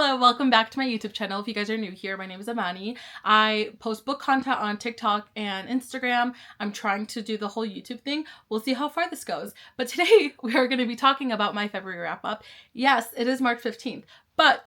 Hello, welcome back to my YouTube channel. If you guys are new here, my name is Amani. I post book content on TikTok and Instagram. I'm trying to do the whole YouTube thing. We'll see how far this goes. But today we are going to be talking about my February wrap up. Yes, it is March 15th, but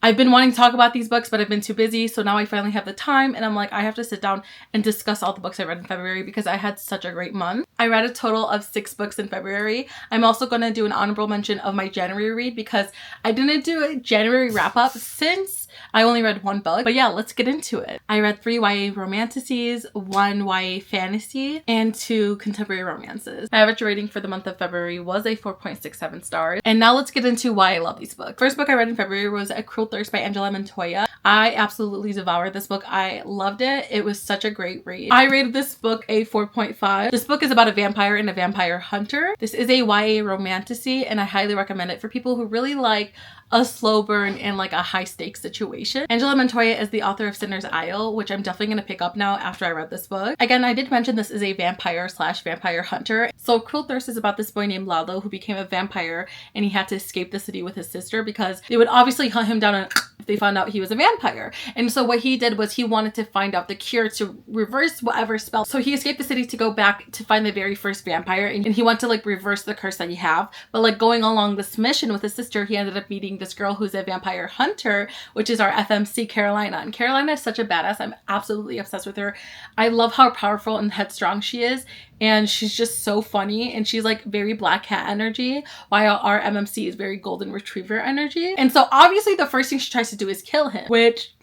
I've been wanting to talk about these books, but I've been too busy. So now I finally have the time and I'm like, I have to sit down and discuss all the books I read in February because I had such a great month. I read a total of 6 books in February. I'm also going to do an honorable mention of my January read because I didn't do a January wrap up since I only read 1 book. But yeah, let's get into it. I read 3 YA romanticises, 1 YA fantasy, and 2 contemporary romances. My average rating for the month of February was a 4.67 stars. And now let's get into why I love these books. First book I read in February was A Cruel Thirst by Angela Montoya. I absolutely devoured this book. I loved it. It was such a great read. I rated this book a 4.5. This book is about a vampire and a vampire hunter. This is a YA romantasy and I highly recommend it for people who really like a slow burn in like a high stakes situation. Angela Montoya is the author of Sinner's Isle, which I'm definitely going to pick up now after I read this book. Again, I did mention this is a vampire slash vampire hunter. So Cruel Thirst is about this boy named Lalo who became a vampire and he had to escape the city with his sister because they would obviously hunt him down if they found out he was a vampire. And so what he did was he wanted to find out the cure to reverse whatever spell. So he escaped the city to go back to find the very first vampire and he wanted to like reverse the curse that he have. But like going along this mission with his sister, he ended up meeting this girl who's a vampire hunter, which is our FMC Carolina. And Carolina is such a badass. I'm absolutely obsessed with her. I love how powerful and headstrong she is. And she's just so funny and she's like very black cat energy while our MMC is very golden retriever energy. And so obviously the first thing she tries to do is kill him, which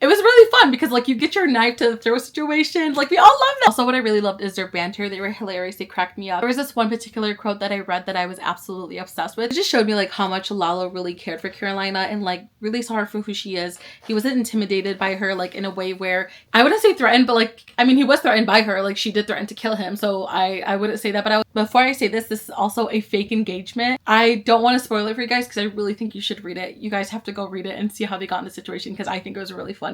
it was really fun because like you get your knife to the throat situation. Like we all love that. Also what I really loved is their banter. They were hilarious. They cracked me up. There was this one particular quote that I read that I was absolutely obsessed with. It just showed me like how much Lalo really cared for Carolina and like really saw her for who she is. He wasn't intimidated by her like in a way where I wouldn't say threatened, but like, I mean, he was threatened by her. Like she did threaten to kill him. So I wouldn't say that, but before I say this is also a fake engagement. I don't want to spoil it for you guys because I really think you should read it. You guys have to go read it and see how they got in the situation because I think it was really funny.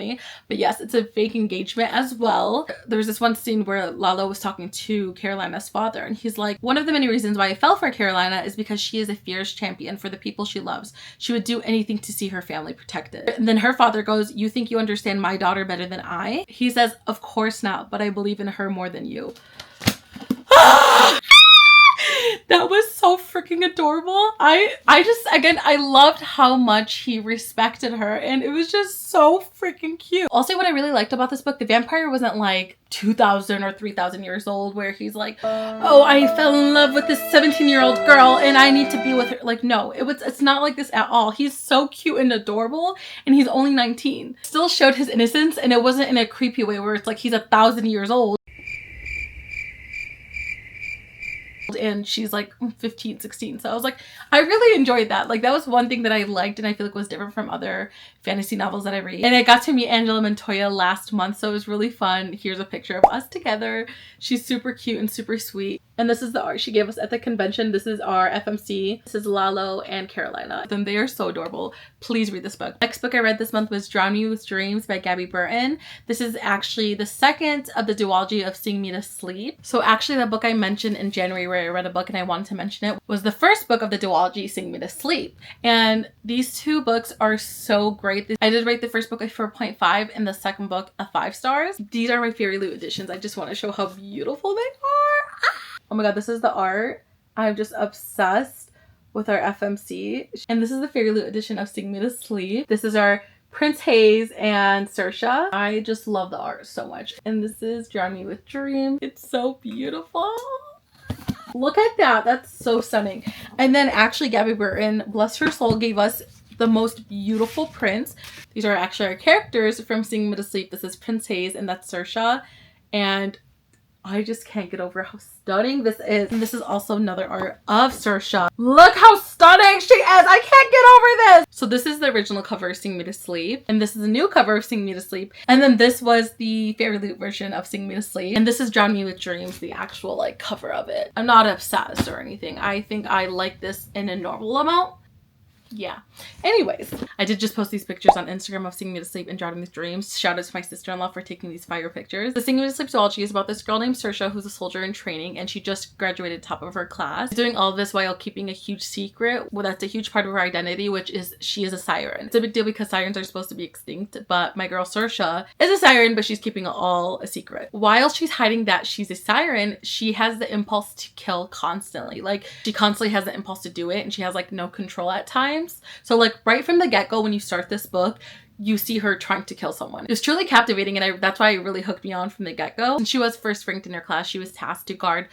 But yes, it's a fake engagement as well. There was this one scene where Lalo was talking to Carolina's father and he's like, one of the many reasons why I fell for Carolina is because she is a fierce champion for the people she loves. She would do anything to see her family protected. And then her father goes, you think you understand my daughter better than I? He says, of course not, but I believe in her more than you. That was so freaking adorable. I just, again, I loved how much he respected her and it was just so freaking cute. Also, what I really liked about this book, the vampire wasn't like 2,000 or 3,000 years old where he's like, oh, I fell in love with this 17-year-old girl and I need to be with her. Like, no, it's not like this at all. He's so cute and adorable and he's only 19. Still showed his innocence and it wasn't in a creepy way where it's like he's 1,000 years old. And she's like 15, 16. So I was like, I really enjoyed that. Like that was one thing that I liked and I feel like was different from other fantasy novels that I read. And I got to meet Angela Montoya last month, so it was really fun. Here's a picture of us together. She's super cute and super sweet. And this is the art she gave us at the convention. This is our FMC. This is Lalo and Carolina. And they are so adorable. Please read this book. Next book I read this month was Drown You with Dreams by Gabby Burton. This is actually the second of the duology of Sing Me to Sleep. So actually the book I mentioned in January where I read a book and I wanted to mention it was the first book of the duology Sing Me to Sleep. And these 2 books are so great. I did rate the first book a 4.5 and the second book a 5 stars. These are my Fairy Loot editions. I just want to show how beautiful they are. Oh my god, this is the art. I'm just obsessed with our FMC. And this is the Fairy Loot edition of Sing Me to Sleep. This is our Prince Hayes and Saoirse. I just love the art so much. And this is Drown Me with Dreams. It's so beautiful. Look at that. That's so stunning. And then actually Gabby Burton, bless her soul, gave us the most beautiful prints. These are actually our characters from Sing Me to Sleep. This is Prince Hayes and that's Saoirse. And I just can't get over how stunning this is. And this is also another art of Saoirse. Look how stunning she is. I can't get over this. So this is the original cover of Sing Me to Sleep. And this is the new cover of Sing Me to Sleep. And then this was the Fairy Loot version of Sing Me to Sleep. And this is Drown Me with Dreams, the actual like cover of it. I'm not obsessed or anything. I think I like this in a normal amount. Yeah. Anyways, I did just post these pictures on Instagram of Singing Me to Sleep and Drowning with Dreams. Shout out to my sister-in-law for taking these fire pictures. The Singing Me to Sleep zoology is about this girl named Saoirse who's a soldier in training, and she just graduated top of her class. She's doing all of this while keeping a huge secret. Well, that's a huge part of her identity, which is she is a siren. It's a big deal because sirens are supposed to be extinct, but my girl Saoirse is a siren, but she's keeping it all a secret. While she's hiding that she's a siren, she has the impulse to kill constantly. Like, she constantly has the impulse to do it, and she has like no control at times. So like right from the get-go, when you start this book, you see her trying to kill someone. It was truly captivating, and that's why it really hooked me on from the get-go. And she was first ranked in her class. She was tasked to guard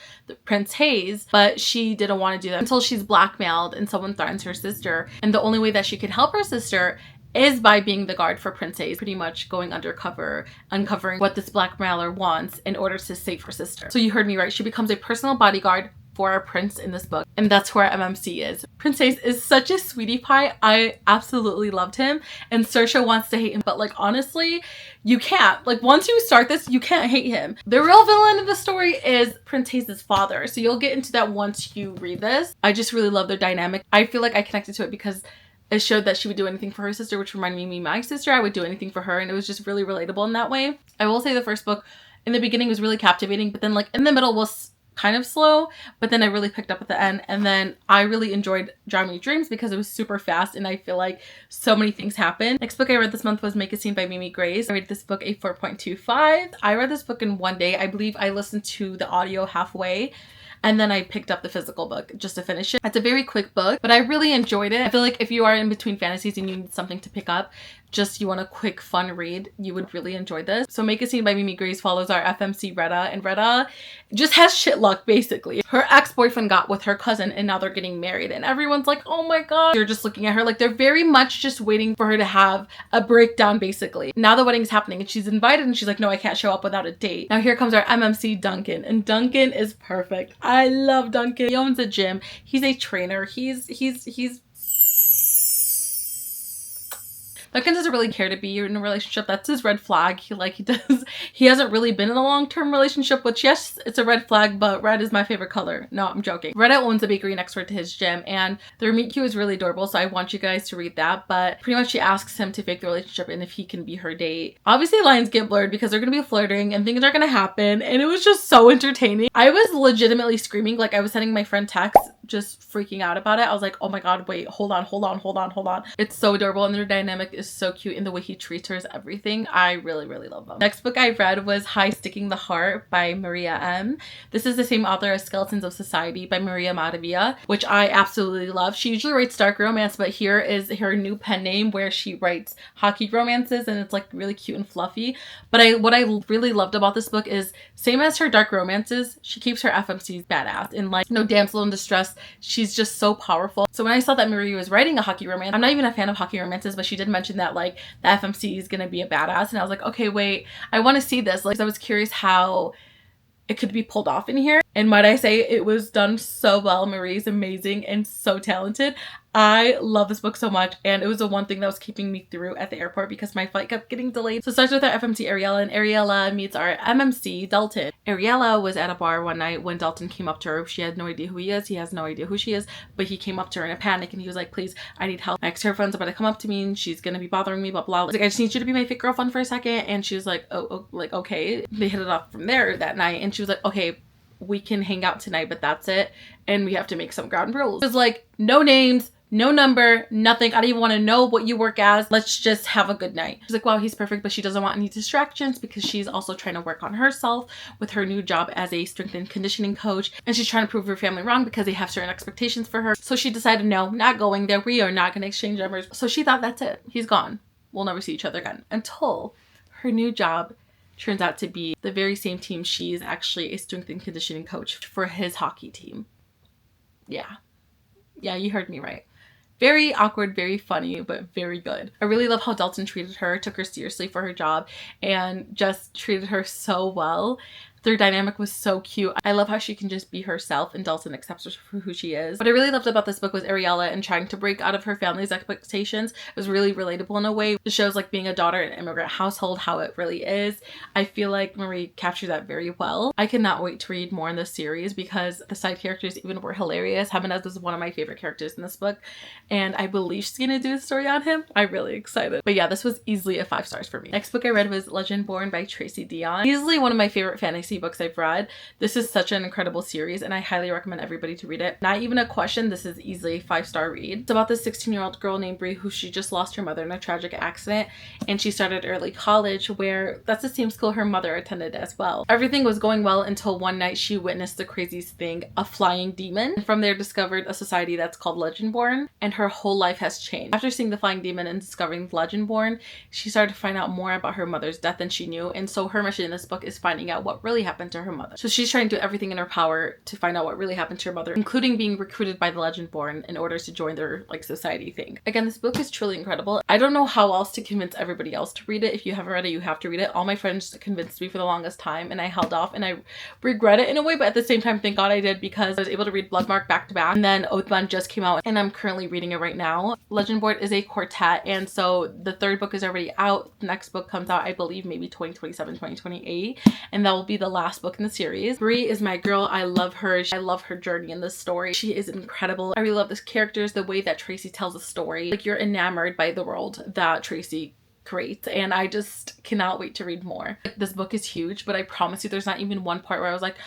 Prince Hayes, but she didn't want to do that until she's blackmailed and someone threatens her sister. And the only way that she could help her sister is by being the guard for Prince Hayes, pretty much going undercover, uncovering what this blackmailer wants in order to save her sister. So you heard me right. She becomes a personal bodyguard for our prince in this book, and that's where MMC is. Prince Hayes is such a sweetie pie. I absolutely loved him, and Saoirse wants to hate him, but like honestly, you can't. Like once you start this, you can't hate him. The real villain of the story is Prince Hayes' father, so you'll get into that once you read this. I just really love their dynamic. I feel like I connected to it because it showed that she would do anything for her sister, which reminded me of my sister. I would do anything for her, and it was just really relatable in that way. I will say the first book in the beginning was really captivating, but then like in the middle was kind of slow, but then I really picked up at the end. And then I really enjoyed Drowning with Dreams because it was super fast, and I feel like so many things happened. Next book I read this month was Make a Scene by Mimi Grace. I rated this book a 4.25. I read this book in one day. I believe I listened to the audio halfway, and then I picked up the physical book just to finish it. It's a very quick book, but I really enjoyed it. I feel like if you are in between fantasies and you need something to pick up, just you want a quick fun read, you would really enjoy this. So Make a Scene by Mimi Grace follows our FMC Retta, and Retta just has shit luck basically. Her ex-boyfriend got with her cousin, and now they're getting married, and everyone's like, oh my god. You're just looking at her like they're very much just waiting for her to have a breakdown basically. Now the wedding's happening and she's invited, and she's like, no, I can't show up without a date. Now here comes our MMC Duncan, and Duncan is perfect. I love Duncan. He owns a gym. He's a trainer. He's Duncan doesn't really care to be in a relationship. That's his red flag. He hasn't really been in a long-term relationship, which yes, it's a red flag, but red is my favorite color. No, I'm joking. Retta owns a bakery next door to his gym, and their meet cute is really adorable, so I want you guys to read that. But pretty much she asks him to fake the relationship and if he can be her date. Obviously lines get blurred because they're gonna be flirting and things are gonna happen, and it was just so entertaining. I was legitimately screaming. Like I was sending my friend texts just freaking out about it. I was like, oh my god, wait, hold on. It's so adorable, and their dynamic is so cute, and the way he treats her is everything. I really love them. Next book I read was High Sticking the Heart by Maria M. This is the same author as Skeletons of Society by Maria Maravilla, which I absolutely love. She usually writes dark romance, but here is her new pen name where she writes hockey romances, and it's like really cute and fluffy. But what I really loved about this book is, same as her dark romances, she keeps her FMCs badass, and like no damsel in distress. She's just so powerful. So when I saw that Maria was writing a hockey romance, I'm not even a fan of hockey romances, but she did mention that like the FMC is gonna be a badass, and I was like, okay, wait, I want to see this. Like I was curious how it could be pulled off in here, and might I say it was done so well. Marie's amazing and so talented. I love this book so much, and it was the one thing that was keeping me through at the airport because my flight kept getting delayed. So it starts with our FMC Ariella, and Ariella meets our MMC Dalton. Ariella was at a bar one night when Dalton came up to her. She had no idea who he is. He has no idea who she is, but he came up to her in a panic, and he was like, please, I need help. My ex-girlfriend's about to come up to me, and she's gonna be bothering me, blah blah. Like, I just need you to be my fake girlfriend for a second. And she was like, oh, like okay. They hit it off from there that night, and she was like, okay, we can hang out tonight, but that's it, and we have to make some ground rules. It was like, no names, no number, nothing. I don't even want to know what you work as. Let's just have a good night. She's like, wow, he's perfect, but she doesn't want any distractions because she's also trying to work on herself with her new job as a strength and conditioning coach, and she's trying to prove her family wrong because they have certain expectations for her. So she decided, no, not going there. We are not going to exchange numbers. So she thought, that's it. He's gone. We'll never see each other again. Until her new job turns out to be the very same team. She's actually a strength and conditioning coach for his hockey team. Yeah, you heard me right. Very awkward, very funny, but very good. I really love how Dalton treated her, took her seriously for her job, and just treated her so well. Their dynamic was so cute. I love how she can just be herself and Dalton accepts her for who she is. What I really loved about this book was Ariella and trying to break out of her family's expectations. It was really relatable in a way. It shows like being a daughter in an immigrant household, how it really is. I feel like Marie captured that very well. I cannot wait to read more in this series because the side characters even were hilarious. Jimenez was one of my favorite characters in this book, and I believe she's gonna do a story on him. I'm really excited. But yeah, this was easily a 5 stars for me. Next book I read was Legendborn by Tracy Deonn. Easily one of my favorite fantasy books I've read. This is such an incredible series and I highly recommend everybody to read it. Not even a question, this is easily a 5-star read. It's about this 16-year-old girl named Bree who she just lost her mother in a tragic accident, and she started early college where that's the same school her mother attended as well. Everything was going well until one night she witnessed the craziest thing, a flying demon. And from there discovered a society that's called Legendborn, and her whole life has changed. After seeing the flying demon and discovering Legendborn, she started to find out more about her mother's death than she knew, and so her mission in this book is finding out what really happened to her mother. So she's trying to do everything in her power to find out what really happened to her mother, including being recruited by the Legendborn in order to join their like society thing. Again, this book is truly incredible. I don't know how else to convince everybody else to read it. If you haven't read it, you have to read it. All my friends convinced me for the longest time and I held off, and I regret it in a way, but at the same time thank God I did because I was able to read Bloodmark back to back, and then Oathbound just came out and I'm currently reading it right now. Legendborn is a quartet, and so the 3rd book is already out. The next book comes out I believe maybe 2027, 2028, and that will be the last book in the series. Bree is my girl. I love her. I love her journey in this story. She is incredible. I really love this characters, the way that Tracy tells a story. Like you're enamored by the world that Tracy creates, and I just cannot wait to read more. This book is huge, but I promise you there's not even one part where I was like,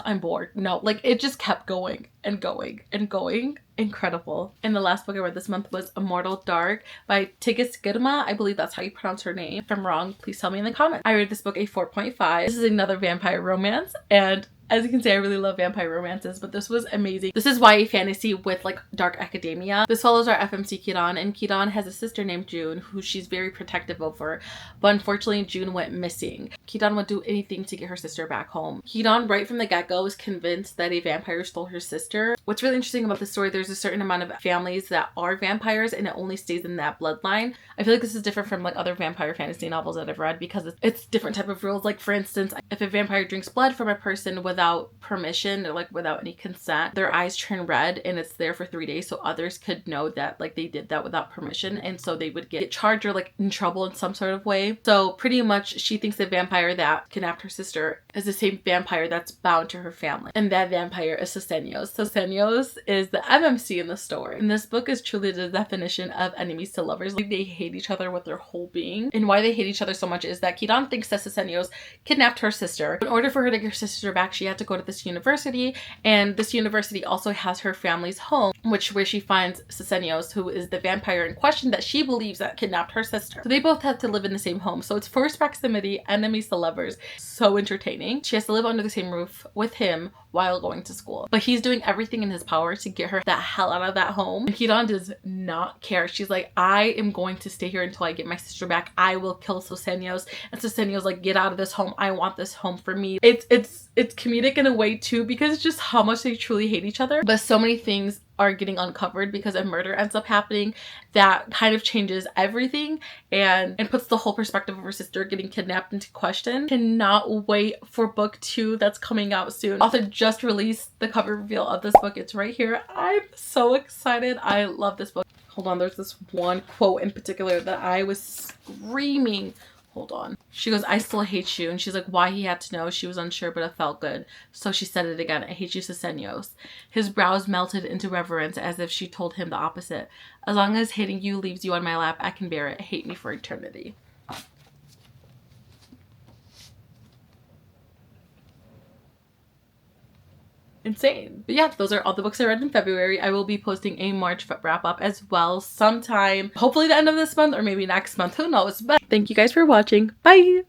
I'm bored. No, like it just kept going and going and going. Incredible. And the last book I read this month was Immortal Dark by Tigis Girma. I believe that's how you pronounce her name. If I'm wrong, please tell me in the comments. I rated this book a 4.5. This is another vampire romance, and as you can see, I really love vampire romances, but this was amazing. This is YA fantasy with like dark academia. This follows our FMC Kidon, and Kidon has a sister named June who she's very protective over, but unfortunately June went missing. Kidon would do anything to get her sister back home. Kidon right from the get-go was convinced that a vampire stole her sister. What's really interesting about this story, there's a certain amount of families that are vampires and it only stays in that bloodline. I feel like this is different from like other vampire fantasy novels that I've read because it's different type of rules. Like for instance, if a vampire drinks blood from a person without permission or like without any consent, their eyes turn red and it's there for 3 days so others could know that like they did that without permission, and so they would get charged or like in trouble in some sort of way. So pretty much she thinks the vampire that kidnapped her sister is the same vampire that's bound to her family, and that vampire is Sosenios. Sosenios is the MMC in the story, and this book is truly the definition of enemies to lovers. Like they hate each other with their whole being, and why they hate each other so much is that Kidon thinks that Sosenios kidnapped her sister. In order for her to get her sister back, she had to go to this university, and this university also has her family's home, where she finds Sosenios, who is the vampire in question that she believes that kidnapped her sister. So they both have to live in the same home, so it's forced proximity, enemies to lovers. So entertaining. She has to live under the same roof with him while going to school, but he's doing everything in his power to get her the hell out of that home, and Kidon does not care. She's like, I am going to stay here until I get my sister back. I will kill Sosenios. And Sosenios like, get out of this home. I want this home for me. It's comedic in a way too, because it's just how much they truly hate each other, but so many things are getting uncovered because a murder ends up happening that kind of changes everything and puts the whole perspective of her sister getting kidnapped into question. Cannot wait for book 2 that's coming out soon. Author just released the cover reveal of this book. It's right here. I'm so excited. I love this book. Hold on, there's this one quote in particular that I was screaming. Hold on. She goes, I still hate you. And she's like, why he had to know. She was unsure, but it felt good. So she said it again. I hate you, Sosenios. His brows melted into reverence as if she told him the opposite. As long as hating you leaves you on my lap, I can bear it. Hate me for eternity. Insane. But yeah, those are all the books I read in February. I will be posting a March wrap up as well sometime, hopefully the end of this month or maybe next month, who knows. But thank you guys for watching. Bye.